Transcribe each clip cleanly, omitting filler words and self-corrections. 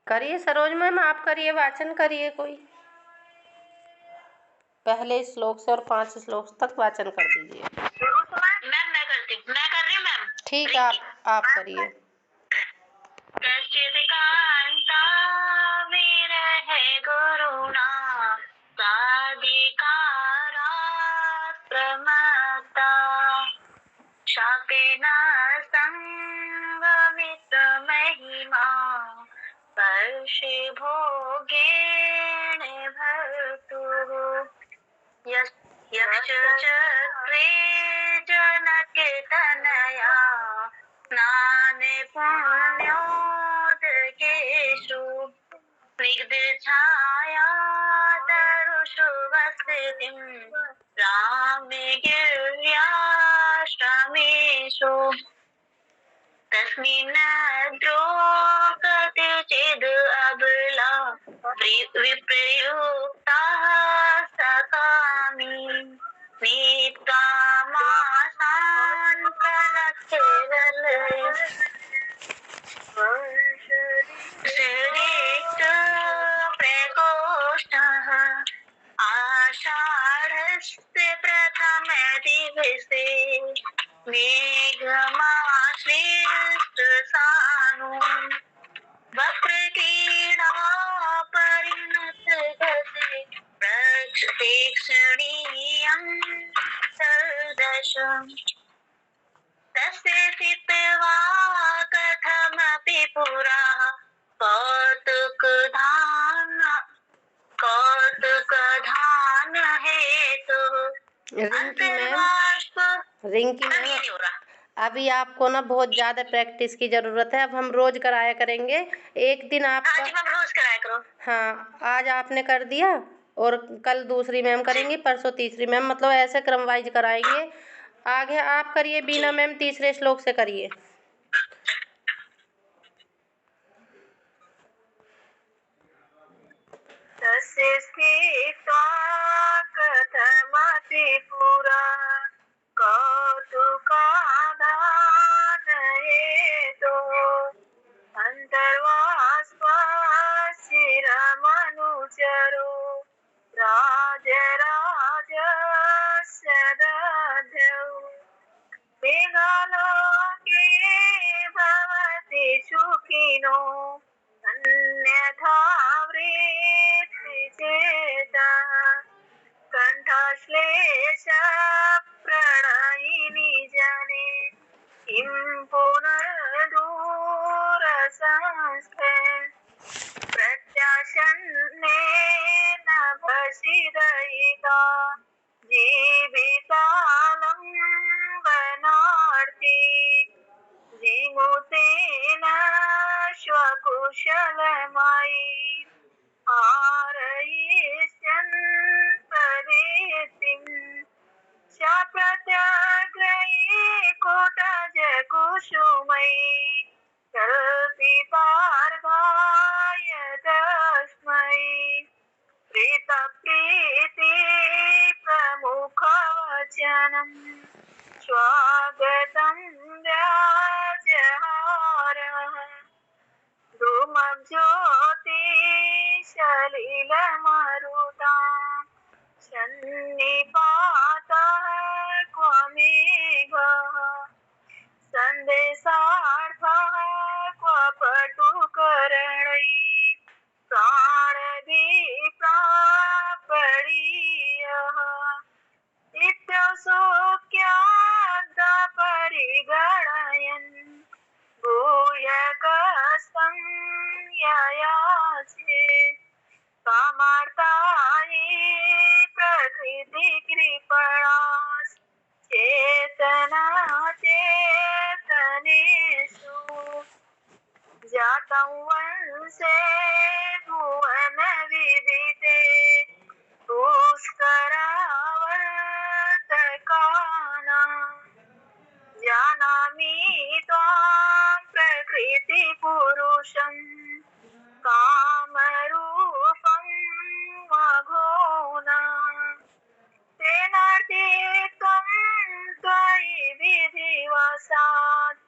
करिए सरोज मैम, आप करिए, वाचन करिए कोई पहले श्लोक से और 5 श्लोक तक वाचन कर दीजिए। मैम मैं करती हूँ, मैं कर रही हूँ मैम। ठीक है, आप करिए। कश्चित् कान्ता विरहे गुरुणा साधिकारात् प्रमत्ता शापेन संगमित महिमा स्पर्शे भोगेण भर्तुः यश्च चक्रे जनकतनया स्नाने पुण्योदकेषु स्निग्धछाया तरुषु वसतिं रामे गिर्याश्रमेषु तस्मिन् द्रोकति चेद् अबला विप्रयुक्ताः सकामी नीत्वा मासान् प्रलक्ष्यवलये सुरेक्त प्रकोष्ठः आषाढस्य प्रथमे दिवसे मेघमाश्लिष्टसानुं वक्रक्रीडा परिणतगते प्रेक्षणीयं सर्दशम् तस्य स्थित्वा कथमपि पुरा कौतुकधान हेतु रिंकी मैम, अभी आपको ना बहुत ज्यादा प्रैक्टिस की जरूरत है। अब हम रोज कराया करेंगे। एक दिन आप रोज कराया करो। हाँ, आज आपने कर दिया और कल दूसरी मैम करेंगी, परसों तीसरी मैम, मतलब ऐसे क्रम वाइज कराएंगे। आगे आप करिए बीना मैम, तीसरे श्लोक से करिए। तस्य स्थित्वा कथमपि पुरा कौतुकाधान हेतोः अन्तर्वास्पशिरमनुचरो राजराजस्य दध्यौ मेघालोके भवति सुखिनो अन्यथा वृत्तिचेतः कण्ठश्लेष प्रणयिनि जने किं पुनर्दूरसंस्थे प्रत्याशन्नेन भसिदयिता जीवितालम्बनार्थी विमुतेन स्वकुशलमयी हारयिष्यन् प्रदीप्तिम् स प्रत्यग्रये कुटजकुसुमयी कल्पितार्घाय तस्मै प्रीतप्रीति प्रमुखवचनम् स्वागतं व्याजहारः धूमज्योतिसलिलमरुताम् सन्निपातः क्व मेघः सन्देशार्थः क्व पटुकरणैः प्राणदीप्रापणीयः इत्यसुख्याद्परिगणयन् भूयकस्तं ययाचे कामार्ताये प्रकृतिकृपणास् चेतना चेतनेषु जातं वंशे भुवनविदिते पुष्करावर्तकानां जानामि त्वां प्रकृतिपुरुषं कामरूपं मघोना तेनार्थे त्वं त्वयि विधिवशात्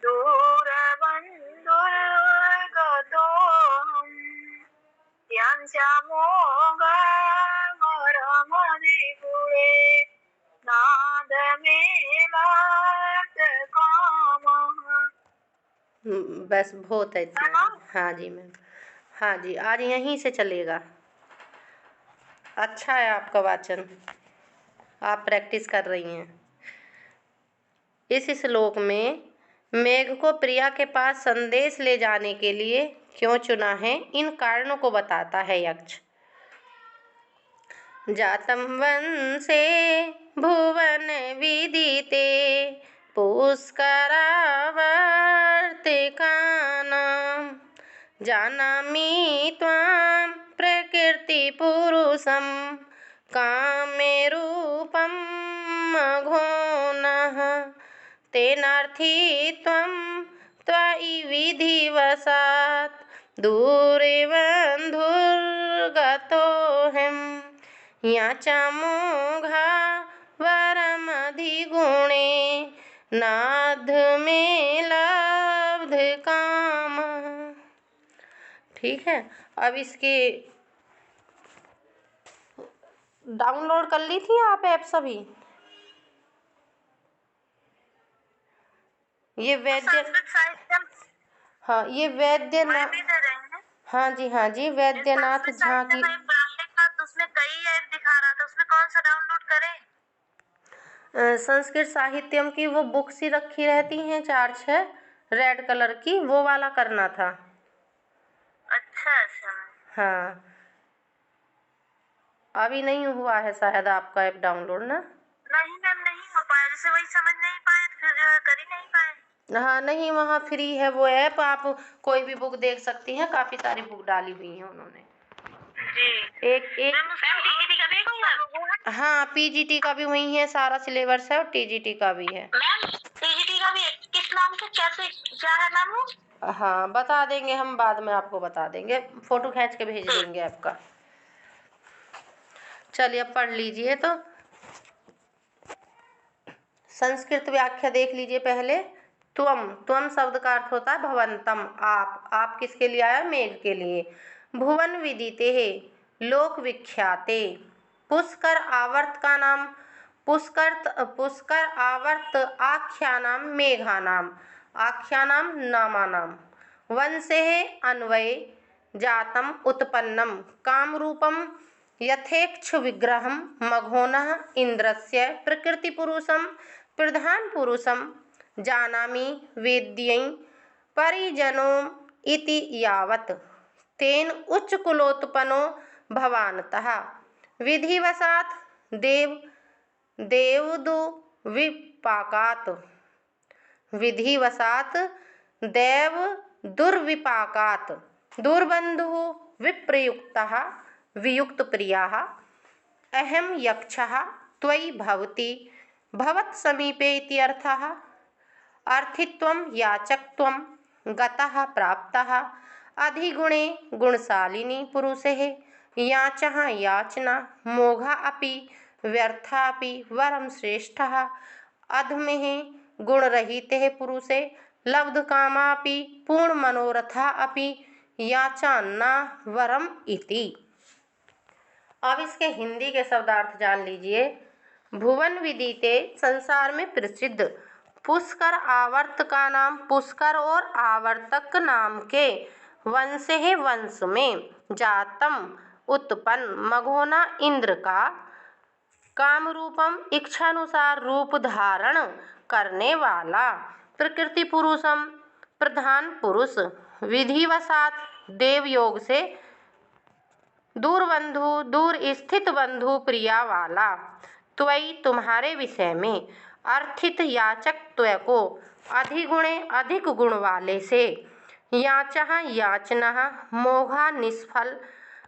दूरबन्धुर्गतोऽहम् पंचमोगा मदि गुणे नाद मेलात कामः। बस बहुत है इतना। ना? हाँ जी मैम, हाँ जी, आज यहीं से चलेगा। अच्छा है आपका वाचन, आप प्रैक्टिस कर रही हैं। इस श्लोक में मेघ को प्रिया के पास संदेश ले जाने के लिए क्यों चुना है, इन कारणों को बताता है यक्ष। जातं वंशे भुवन विदिते पुष्करावर्तिकानां जानामि त्वां प्रकृतिपुरुषं कामे रूपं मघोनः तेनार्थी त्वं त्वयि विधिवशात् दूरे बन्धुर्गतोऽहम् याचामोघा वरमधिगुणे नाध में लब्ध काम। ठीक है, अब इसके डाउनलोड कर ली थी आप ऐप सभी? ये वैद्य, संस्कृत साहित्य हाँ ये वैद्यनाथ, भी दे रहे हैं। हाँ जी वैद्यनाथ संस्कृत झा साहित्य की। का एक ब्रांडिंग का तो उसमें कई ऐप दिखा रहा था, उसमें कौन सा डाउनलोड करें? संस्कृत साहित्यम की वो बुक्स ही रखी रहती हैं 4-6 रेड कलर की, वो वाला करना था। अच्छा अच्छा। हाँ, अभी नहीं हुआ है शायद आपका ऐप डाउनलोड ना? नहीं मैम, नहीं हो पाया, जैसे वही समझ नहीं पाए फिर कर ही नहीं पाए। हाँ नहीं, वहाँ फ्री है वो ऐप, आप कोई भी बुक देख सकती हैं, काफ़ी सारी बुक डाली हुई हैं उन्होंने। जी एक एक मैम, टीजीटी का भी होगा? हाँ, पीजीटी का भी वही है, सारा सिलेबस है, और टीजीटी का भी है। मैम टीजीटी का भी है, किस नाम से, कैसे, क्या है नाम वो? हाँ बता देंगे हम, बाद में आपको बता देंगे, फोटो खींच के भेज देंगे आपका। चलिए अब पढ़ लीजिए। तो संस्कृत व्याख्या देख लीजिए पहले। त्वम शब्द का अर्थ होता है भवंतम, आप किसके लिए आया? मेघ के लिए। भुवन विदिते है, लोक विख्याते। पुष्कर आवर्त का नाम, पुष्कर आवर्त आख्यानाम मेघानाम, आख्यानाम नामानाम। वंशे अन्वये जातम उत्पन्नम कामरूपम यथेक्ष विग्रहं मघोनः इंद्रस्य प्रकृतिपुरुषं प्रधानपुरुषं जानामि वेद्यै परिजनोम् इति यावत् तेन उच्चकुलोत्पन्नो भवानतः विधिवशात् देवदु विपाकात् विधिवशात् देव दुर्विपाकात् दुर्बन्धुः विप्रयुक्तः वियुक्त प्रियाः अहं यक्षः त्वयि भवति भवत्समीपे इति अर्थः। अर्थित्वं याचकत्वं गतः प्राप्तः अधिगुणे गुणशालिनी पुरुषेः याचः याचना मोघा अपि व्यर्था अपि वरं श्रेष्ठः अधमेः गुणरहितेः पुरुषे लब्धकामापि पूर्णमनोरथा अपि याचान्ना वरम इति। अब इसके हिंदी के शब्दार्थ जान लीजिए। भुवन विदिते, संसार में प्रसिद्ध। पुष्कर आवर्त का नाम, पुष्कर और आवर्तक नाम के वंश है, वंश में। जातम उत्पन्न, मघोना इंद्र का। काम रूपम, इच्छानुसार रूप धारण करने वाला। प्रकृति पुरुषम, प्रधान पुरुष। विधिवशात, देव योग से। दूर बंधु, दूर स्थित बंधु प्रिया वाला। त्वयि, तुम्हारे विषय में। अर्थित, याचक त्वय को। अधिगुणे, अधिक गुण वाले से। याचः, याचना मोघा निष्फल,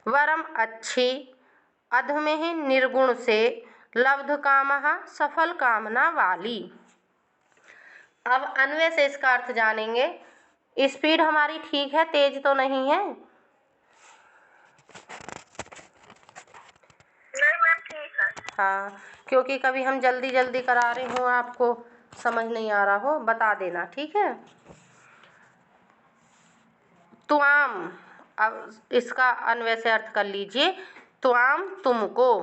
वरम अच्छी। अधमेः, निर्गुण से। लब्ध कामः, सफल कामना वाली। अब अन्वय से इसका अर्थ जानेंगे। स्पीड हमारी ठीक है, तेज तो नहीं है? नहीं मैम, ठीक है। हाँ, क्योंकि कभी हम जल्दी जल्दी करा रहे हो, आपको समझ नहीं आ रहा हो, बता देना, ठीक है। त्वाम अब इसका अन्वय से अर्थ कर लीजिए। त्वाम तुमको,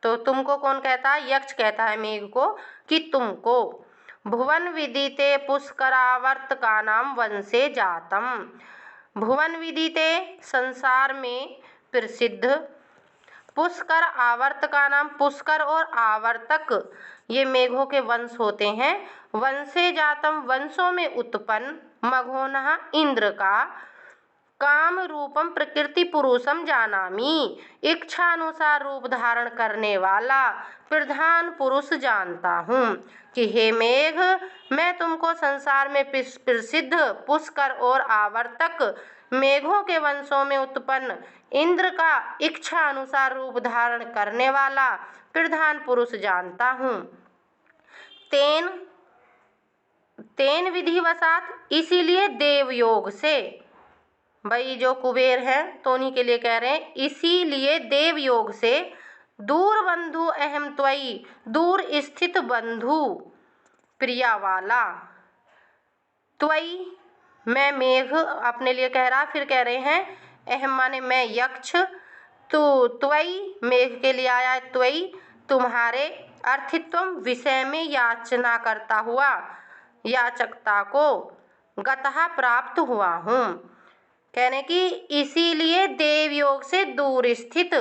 तो तुमको कौन कहता है? यक्ष कहता है मेघ को कि तुमको। भुवन विदिते पुष्करावर्तकानाम वंशे जातम। भुवन विदिते संसार में प्रसिद्ध, पुष्कर आवर्तका नाम, पुष्कर और आवर्तक ये मेघों के वंश होते हैं। वंशे जातम वंशों में उत्पन्न, मघोनः इंद्र का, काम रूपम प्रकृति पुरुषम जानामि इच्छा अनुसार रूप धारण करने वाला प्रधान पुरुष जानता हूँ। कि हे मेघ, मैं तुमको संसार में प्रसिद्ध पुष्कर और आवर्तक मेघों के वंशों में उत्पन्न इंद्र का इच्छा अनुसार रूप धारण करने वाला प्रधान पुरुष जानता हूँ। तेन तेन विधिवशात, इसीलिए देवयोग से, भाई जो कुबेर है तो उन्हीं के लिए कह रहे हैं, इसीलिए देव योग से दूर बंधु अहम त्वयि, दूर स्थित बंधु प्रिया वाला, त्वयि मैं मेघ अपने लिए कह रहा, फिर कह रहे हैं अहम माने मैं यक्ष, तो त्वयि मेघ के लिए आया है, त्वयि तुम्हारे, अर्थित्व विषय में याचना करता हुआ, याचकता को गतः प्राप्त हुआ हूँ। कहने की इसीलिए देव योग से दूर स्थित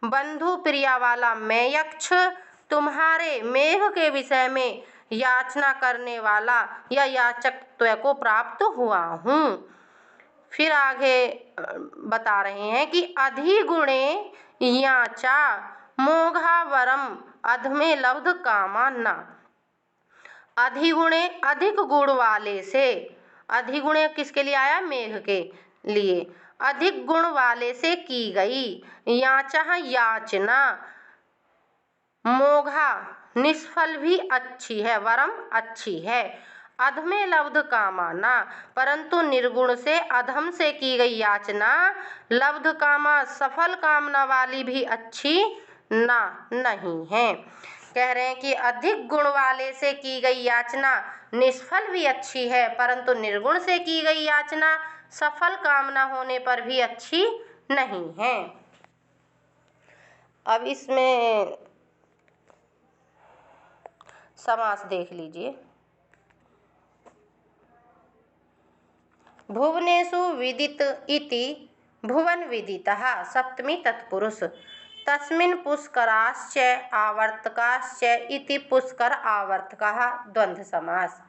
बंधु प्रिया वाला मैं यक्ष तुम्हारे मेघ के विषय में याचना करने वाला या याचकत्व को प्राप्त हुआ हूँ। फिर आगे बता रहे हैं कि अधिगुणे याचा मोघा वरम अधमे लब्ध कामा न। अधिगुणे अधिक गुण वाले से, अधिगुणे किसके लिए आया? मेघ के लिए। अधिक गुण वाले से की गई याचा याचना, मोघा निष्फल भी अच्छी है, वरम अच्छी है, अधमे लब्ध कामाना परंतु निर्गुण से अधम से की गई याचना लब्ध कामा सफल कामना वाली भी अच्छी ना नहीं है। कह रहे हैं कि अधिक गुण वाले से की गई याचना निष्फल भी अच्छी है, परंतु निर्गुण से की गई याचना सफल कामना होने पर भी अच्छी नहीं है। अब इसमें समास देख लीजिए। भुवनेषु विदित इति भुवन विदितः सप्तमी तत्पुरुष, तस्मिन् पुष्कराश्च आवर्तकाश्च इति पुष्कर आवर्तकः द्वंद्व समास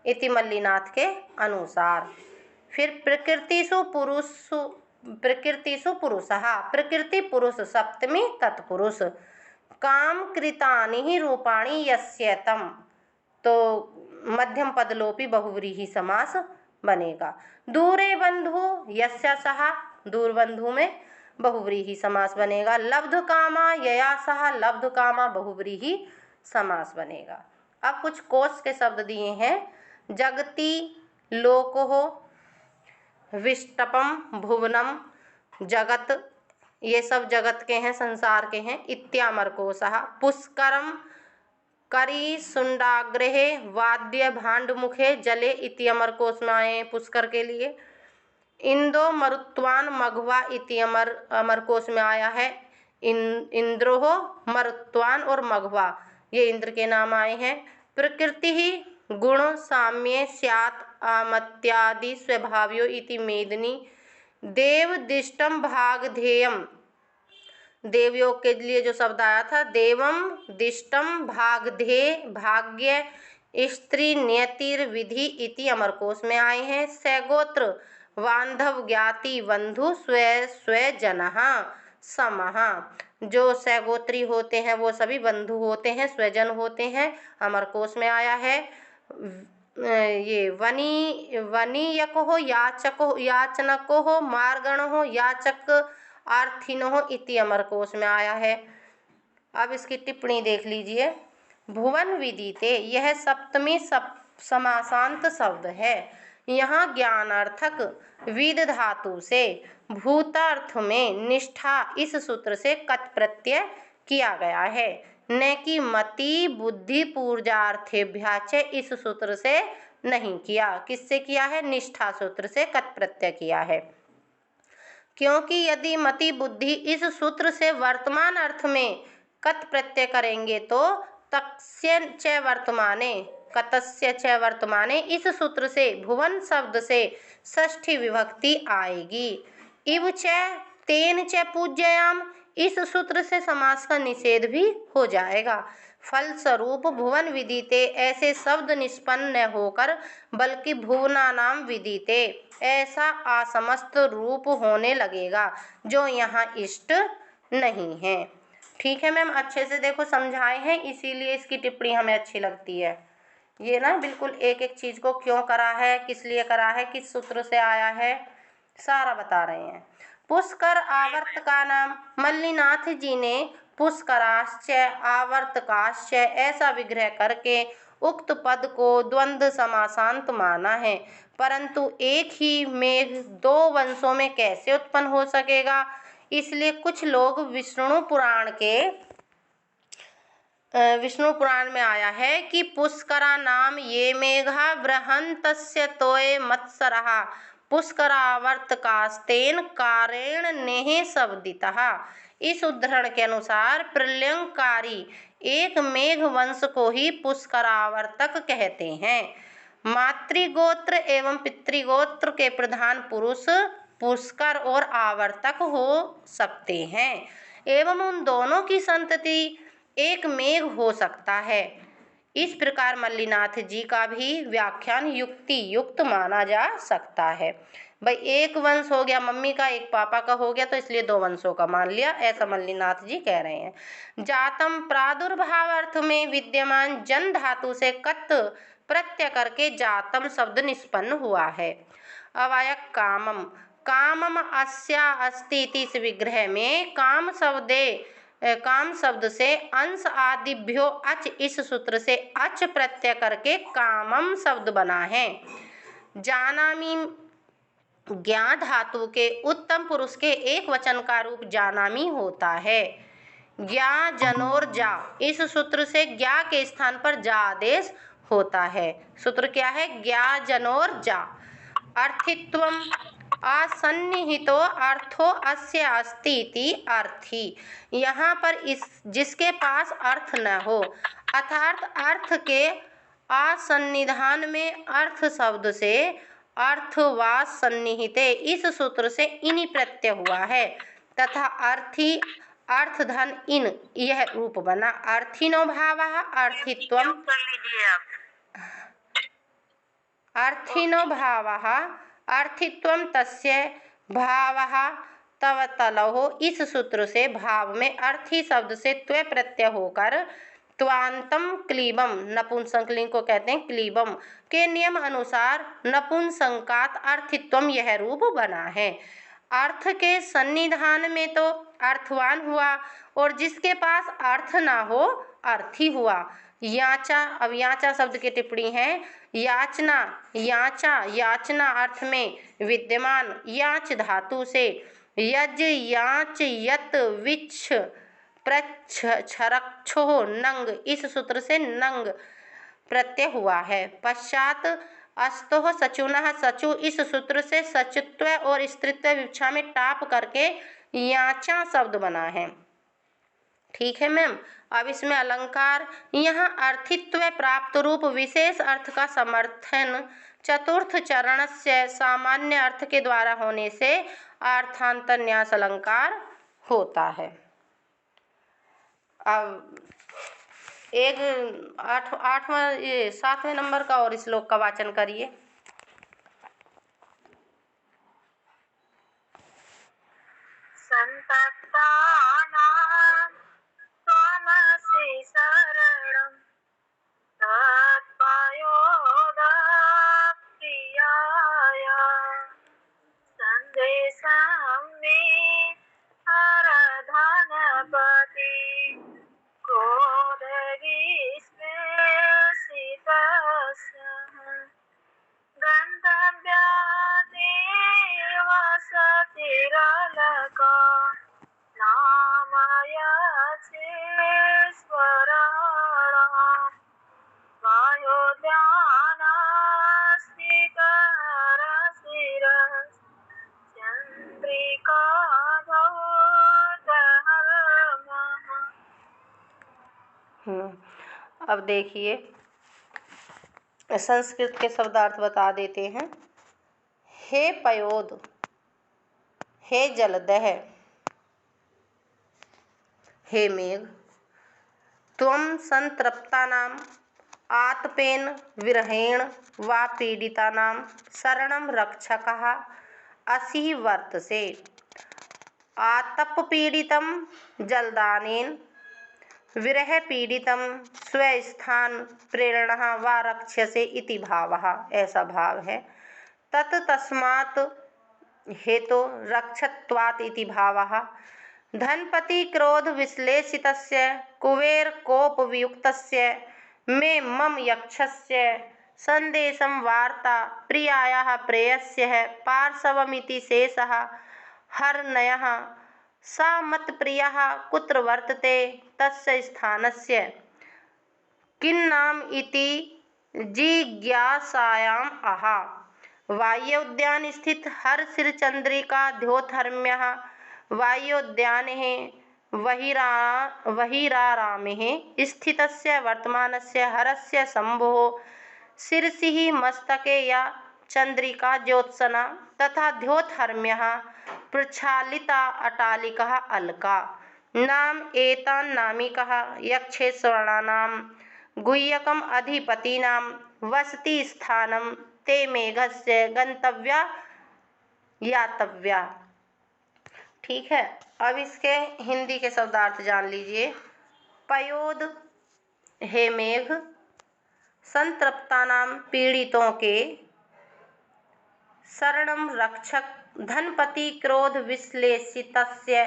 इति मल्लिनाथ के अनुसार। फिर प्रकृतिषु पुरुषः, प्रकृति पुरुष सप्तमी तत्पुरुष, काम कृतानि ही रूपाणि यस्य तम, तो मध्यम पदलोपी बहुव्रीहि समास बनेगा। दूरे बंधु यस्य सह, दूर बंधु में बहुव्रीहि समास बनेगा। लब्ध कामा यया सह, लब्ध कामा बहुव्रीहि समास बनेगा। अब कुछ कोश के शब्द दिए हैं। जगति लोको, विष्टपम, भुवनम, जगत, ये सब जगत के हैं, संसार के हैं। इत्यामरकोशः, पुष्करम, करी सुंडाग्रहे, वाद्य भांड मुखे, जले इति अमरकोश में आए पुष्कर के लिए। इंदो मरुत्वान मघवा इति अमरकोश में आया है। इंद्रोह, मरुत्वान और मघवा ये इंद्र के नाम आए हैं। प्रकृति ही गुण साम्ये स्यात् आमत्यादि स्वभाव्यो इति मेदिनी। देव दिष्टम भागधेयम, देवयोग के लिए जो शब्द आया था, देवम दिष्टम भागधेय भाग्य स्त्री नियतिर विधि इति अमरकोश में आए हैं। सैगोत्र बांधव ज्ञाति बंधु स्वे स्वे जनः समः, जो सैगोत्री होते हैं वो सभी बंधु होते हैं, स्वजन होते हैं, अमरकोश में आया है। ये वनीयको हो, याचको, याचनको हो, मार्गण हो, याचक आर्थिनो हो इति अमरकोश में आया है। अब इसकी टिप्पणी देख लीजिए। भुवन विदिते, यह सप्तमी समासांत शब्द है। यहाँ ज्ञानार्थक विद धातु से भूतार्थ में निष्ठा इस सूत्र से कत प्रत्यय किया गया है, न कि मति बुद्धि पूर्जार्थेभ्याच इस सूत्र से नहीं किया। किससे किया है? निष्ठा सूत्र से कत प्रत्यय किया है। क्योंकि यदि मति बुद्धि इस सूत्र से वर्तमान अर्थ में कत प्रत्यय करेंगे तो तस्य च वर्तमाने कतस्य च वर्तमाने इस सूत्र से भुवन शब्द से षष्ठी विभक्ति आएगी। इव च तेन च पूज्याम इस सूत्र से समास का निषेध भी हो जाएगा। फलस्वरूप भुवन विदिते ऐसे शब्द निष्पन्न न होकर बल्कि भुवना नाम विदिते ऐसा असमस्त रूप होने लगेगा जो यहाँ इष्ट नहीं है। ठीक है मैम, अच्छे से देखो समझाए हैं, इसीलिए इसकी टिप्पणी हमें अच्छी लगती है। ये ना बिल्कुल एक एक चीज को क्यों करा है, किस लिए करा है, किस सूत्र से आया है, सारा बता रहे हैं। पुष्कर आवर्त का नाम मल्लीनाथ जी ने पुष्कराश्च आवर्तकाश्च ऐसा विग्रह करके उक्त पद को द्वंद्व समासांत माना है। परंतु एक ही मेघ दो वंशों में कैसे उत्पन्न हो सकेगा, इसलिए कुछ लोग विष्णु पुराण में आया है कि पुष्करा नाम ये मेघा बृहंतस्य तोय मत्सरहा पुष्करावर्तकास्तेन कारेण नेह शब्दितः। इस उद्धरण के अनुसार प्रलयंकारी एक मेघ वंश को ही पुष्करावर्तक कहते हैं। मातृगोत्र एवं पितृगोत्र के प्रधान पुरुष पुष्कर और आवर्तक हो सकते हैं एवं उन दोनों की संतति एक मेघ हो सकता है। इस प्रकार मल्लीनाथ जी का भी व्याख्यान युक्ति युक्त माना जा सकता है। भाई एक वंश हो गया मम्मी का, एक पापा का हो गया, तो इसलिए दो वंशों का मान लिया, ऐसा मल्लीनाथ जी कह रहे हैं। जातम प्रादुर्भाव अर्थ में विद्यमान जन धातु से कत प्रत्यय करके जातम शब्द निष्पन्न हुआ है। अब आया कामम। कामम अस्या अस्ति इस विग्रह में काम शब्द से अंश आदिभ्यो अच इस सूत्र से अच प्रत्यय करके कामम शब्द बना है। जानामी ज्ञा धातु के उत्तम पुरुष के एक वचन का रूप जानामी होता है। ज्ञा जनोर जा इस सूत्र से ज्ञा के स्थान पर जा आदेश होता है। सूत्र क्या है? ज्ञा जनोर जा। अर्थित्वम असन्निहितो अर्थो अस्य अस्ति इति अर्थी। यहाँ पर इस जिसके पास अर्थ न हो अर्थात अर्थ के असन्निधान में अर्थ शब्द से अर्थवा सन्निहिते इस सूत्र से इनि प्रत्यय हुआ है तथा अर्थी अर्थ धन इन यह रूप बना। अर्थिनो भावः अर्थित्वम कर लीजिए आप। अर्थिनो भावः अर्थित्वम तस्य भावः तव तलहो इस सूत्र से भाव में अर्थी शब्द से त्व प्रत्यय होकर त्वांतम क्लीबम नपुंसकलिंग को कहते हैं क्लीबम के नियम अनुसार नपुंसकात अर्थित्वम यह रूप बना है। अर्थ के सन्निधान में तो अर्थवान हुआ और जिसके पास अर्थ ना हो अर्थी हुआ। याचा, अब याचा शब्द की टिप्पणी है। याचना याचा याचना अर्थ में विद्यमान याच धातु से यज याच यत विच्छ प्रच्छरक्षो नंग इस सूत्र से नंग प्रत्यय हुआ है। पश्चात अस्तोह सचुनः सचु इस सूत्र से सचुत्व और स्त्रीत्व विवक्षा में टाप करके याचा शब्द बना है। ठीक है मैम। अब इसमें अलंकार, यहाँ अर्थित्व प्राप्त रूप विशेष अर्थ का समर्थन चतुर्थ चरण से सामान्य अर्थ के द्वारा होने से अर्थांतर न्यास अलंकार होता है। अब एक 7वें नंबर का और श्लोक का वाचन करिए। संतप्तानां त्वमसि शरणं तत्पयोदप्रियाय संदेशं मे हरधनपति क्रोधविस्मृसितस्यः गन्तव्यादेव सतिरलका अब देखिए संस्कृत के शब्दार्थ बता देते हैं। हे पयोद, हे जलदह, हे मेघ, त्वं संतृप्तानां आतपेन विरहेण वा पीडितानां शरणं रक्षकः असि वर्तसे। आतपपीडितं जलदानेन विरहपीडितं स्वस्थान प्रेरणः वा रक्ष्यसे इति भावः, ऐसा भाव है। तत् तस्मात् हेतु रक्षत्वात् इति भावः। धनपति क्रोध विश्लेषितस्य कुबेरकोपवियुक्तस्य मे मम यक्षस्य संदेशं वार्ता प्रियायाः प्रेयस्यः पार्श्वमिति शेषः हरनयः। सा मत्प्रियः कुत्र वर्तते तस्य स्थानस्य किन्नाम इति जिज्ञासायाम् आहा। वायोद्यान स्थित हरशिरचंद्रिका द्योतहर्म्यः वायोद्याने बहिरारामे स्थितस्य वर्तमानस्य हरस्य शम्भोः शिरसि मस्तके या चंद्रिका ज्योत्सना तथा द्योतहर्म्यः प्रक्षालिता अटालिका अलका नाम एतान्नामिकः यक्षेश्वराणां गुह्यकम् अधिपतीनां वसति स्थानं ते मेघस्य गंतव्या यातव्या। ठीक है, अब इसके हिंदी के शब्दार्थ जान लीजिए। पयोद, हे मेघ, संतृप्तानां पीड़ितों के शरणं रक्षक, धनपति क्रोध विश्लेषितस्य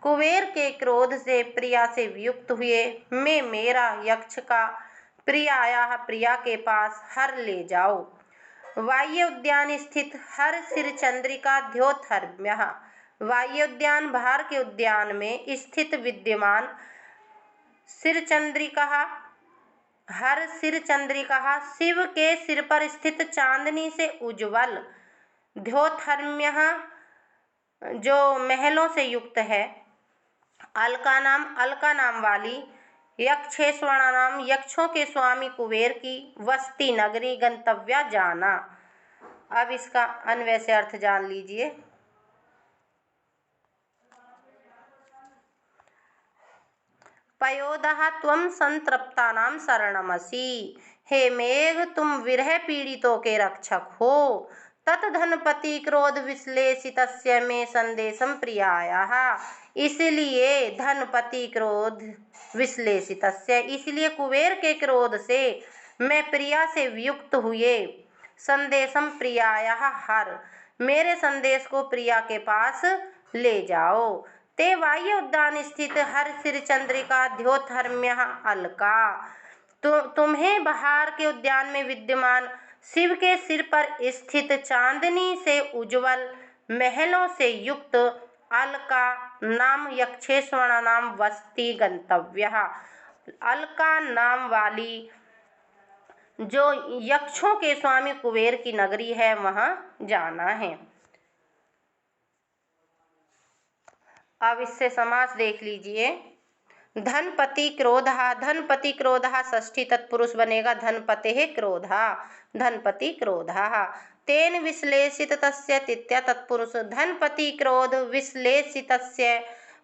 कुबेर के क्रोध से प्रिया से वियुक्त हुए मैं मेरा यक्ष का प्रियाया प्रिया के पास हर ले जाओ। वायु उद्यान स्थित हर सिरचंद्रिका द्योतहर्म्यः, वायुद्यान बाहर के उद्यान में स्थित विद्यमान सिरचंद्रिका हर सिरचंद्रिका शिव के सिर पर स्थित चांदनी से उज्ज्वल द्योतहर्म्यः जो महलों से युक्त है। अलका नाम वाली यक्षेश्वराणाम यक्षों के स्वामी कुबेर की वसती नगरी गंतव्या जाना। अब इसका अन्वय से अर्थ जान लीजिए। पयोदः त्वं संतृप्तानां शरणमसि, हे मेघ तुम विरह पीड़ितों के रक्षक हो। तत् धनपति क्रोध विश्लेषितस्य में संदेशम प्रियायाः, इसलिए धनपति क्रोध विश्लेषितस्य, इसलिए कुबेर के क्रोध से मैं प्रिया से वियुक्त हुए संदेशम प्रियायाः हर, मेरे संदेश को प्रिया के पास ले जाओ। ते वायु उद्यान स्थित हर सिरचंद्रिका द्योतहर्म्यः अलका, तुम्हें बहार के उद्यान में विद्यमान शिव के सिर पर स्थित चांदनी से उज्ज्वल महलों से युक्त अलका नाम यक्षेश्वरा नाम वसती गंतव्यः, अलका नाम वाली जो यक्षों के स्वामी कुबेर की नगरी है वहां जाना है। अब इससे समास देख लीजिए। धनपति क्रोधः, धनपति क्रोधः षष्ठी तत्पुरुष बनेगा धनपतेः क्रोधः, धनपति क्रोधः। तेन विश्लेषितस्य तृतीया तत्पुरुष धनपति क्रोध विश्लेषितस्य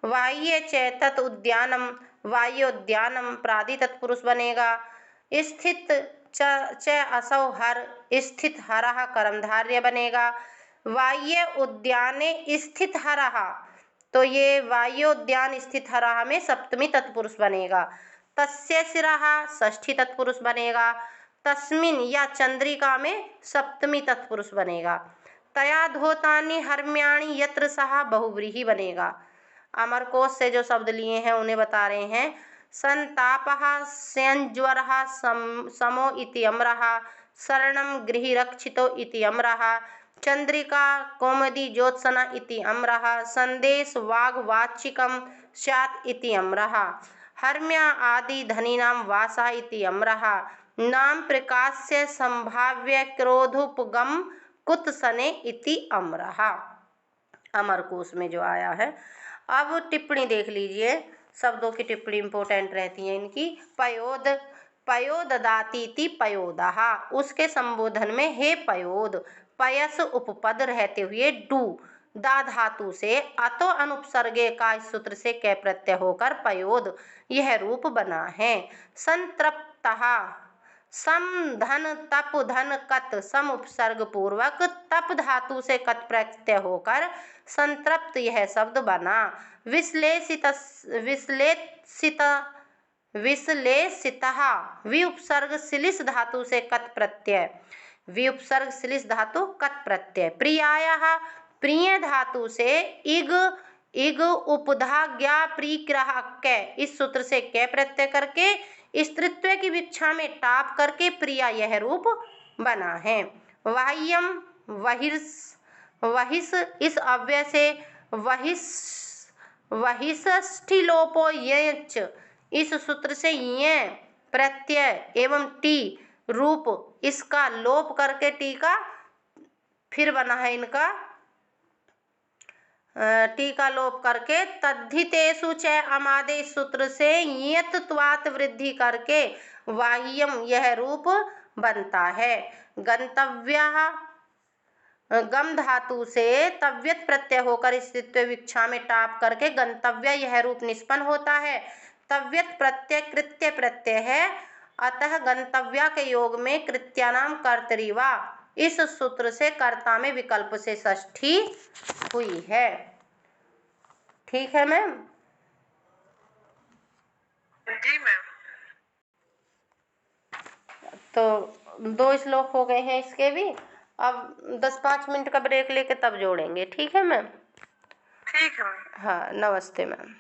वाह्य च तत् उद्यानम वायोद्यानम प्रादि तत्पुरुष बनेगा। स्थित च असौ हर, स्थित हरः कर्मधारय बनेगा। वाह्य उद्याने स्थित हरः, तो ये वायोद्यान स्थित हरः में सप्तमी तत्पुरुष बनेगा। तस्य शिरः षष्ठी तत्पुरुष बनेगा। तस्मिन या चंद्रिका में सप्तमी तत्पुरुष बनेगा। तया धोतानि हर्म्याणि यत्र सहा बहुव्रीहि बनेगा। अमरकोश से जो शब्द लिए हैं उन्हें बता रहे हैं। संतापः संज्वरः समो इति अमरः, शरणं गृहरक्षितो इति अमरः, चंद्रिका कौमुदी ज्योत्सना इति अमरः, संदेश वाग्वाचिकं स्यात् इति अमरः, हर्म्या आदि धनीनां वासः इति अमरः, नाम प्रकाश्य संभाव्य क्रोधोपगम कुत्सने इति अमरः। अमरकोश में जो आया है। अब टिप्पणी देख लीजिए, शब्दों की टिप्पणी इंपोर्टेंट रहती है इनकी। पयोद पयो ददातीति पयोदः, उसके संबोधन में हे पयोद, पयस उपपद रहते हुए डू, दा धातु से अतो अनुपसर्गे का इस सूत्र से कै प्रत्यय होकर पयोद यह रूप बना है। संतृप्तः, सम धन तप धन कत सम उपसर्ग पूर्वक तप धातु से कत प्रत्यय होकर संतृप्त यह शब्द बना। विश्लेषित विश्लेषित विश्लेषितः, वि उपसर्ग शिलिस धातु से कत प्रत्यय, वि उपसर्ग शिलिस धातु कत प्रत्यय। प्रियायः, प्रिय धातु से इग इग उपधा ज्ञा प्रिग्रह कै इस सूत्र से कै प्रत्यय करके स्त्रीत्व की विवक्षा में टाप करके प्रिया यह रूप बना है। वाह्यम, वहिर्स, वहिस इस अव्यय से वहिस वहिष्ठि लोपो यच इस सूत्र से य प्रत्यय एवं टी रूप इसका लोप करके टी का फिर बना है इनका टी का लोप करके तद्धितेषु च अमादे सूत्र से यत्त्वात् वृद्धि करके वाह्यम यह रूप बनता है। गंतव्यः, गम धातु से तव्यत प्रत्यय होकर स्त्रीत्व विवक्षा में टाप करके गंतव्य यह रूप निष्पन्न होता है। तव्यत प्रत्यय कृत्य प्रत्यय है, अतः गंतव्य के योग में कृत्यानाम कर्तरीवा इस सूत्र से कर्ता में विकल्प से षष्ठी हुई है। ठीक है मैम? जी मैम। तो 2 श्लोक हो गए हैं इसके भी, अब 10-5 मिनट का ब्रेक लेके तब जोड़ेंगे। ठीक है मैम? ठीक है मैम। हाँ, नमस्ते मैम।